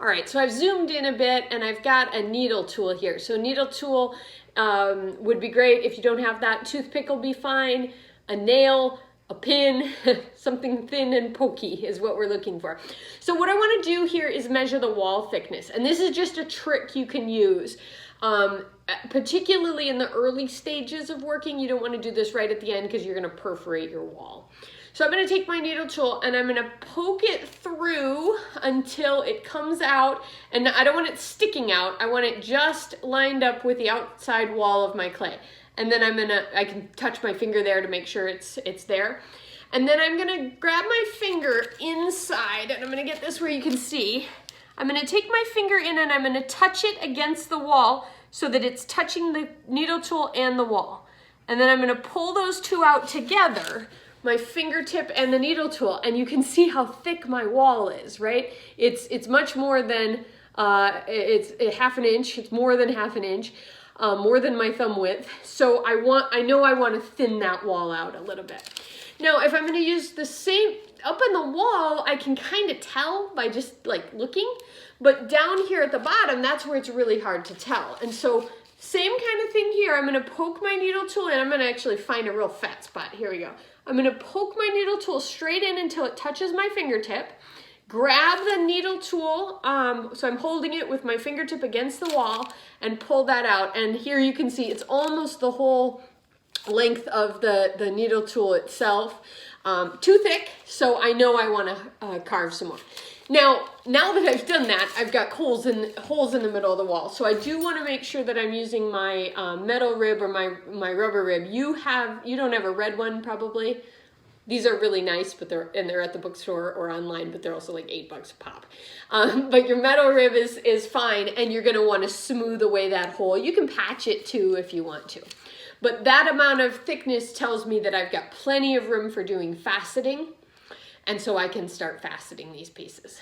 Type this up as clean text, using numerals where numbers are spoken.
All right, so I've zoomed in a bit and I've got a needle tool here. So a needle tool would be great. If you don't have that, toothpick will be fine. A nail, a pin, something thin and pokey is what we're looking for. So what I want to do here is measure the wall thickness. And this is just a trick you can use. Particularly in the early stages of working, you don't want to do this right at the end because you're going to perforate your wall. So I'm going to take my needle tool and I'm going to poke it through until it comes out, and I don't want it sticking out. I want it just lined up with the outside wall of my clay. And then I can touch my finger there to make sure it's there. And then I'm going to grab my finger inside, and I'm going to get this where you can see. I'm going to take my finger in and I'm going to touch it against the wall so that it's touching the needle tool and the wall. And then I'm going to pull those two out together, my fingertip and the needle tool, and you can see how thick my wall is, right? It's much more than, it's a half an inch, it's more than half an inch, more than my thumb width. So I know I want to thin that wall out a little bit. Now, if I'm going to use the same, up on the wall, I can kind of tell by just like looking, but down here at the bottom, that's where it's really hard to tell. And so same kind of thing here. I'm going to poke my needle tool in. I'm going to actually find a real fat spot. Here we go. I'm going to poke my needle tool straight in until it touches my fingertip. Grab the needle tool, so I'm holding it with my fingertip against the wall, and pull that out. And here you can see it's almost the whole length of the needle tool itself. Too thick, so I know I want to carve some more. Now that I've done that, I've got holes in the middle of the wall. So I do want to make sure that I'm using my metal rib or my rubber rib. You don't have a red one probably. These are really nice, but they're at the bookstore or online, but they're also like $8 a pop. But your metal rib is fine, and you're going to want to smooth away that hole. You can patch it too if you want to. But that amount of thickness tells me that I've got plenty of room for doing faceting, and so I can start faceting these pieces.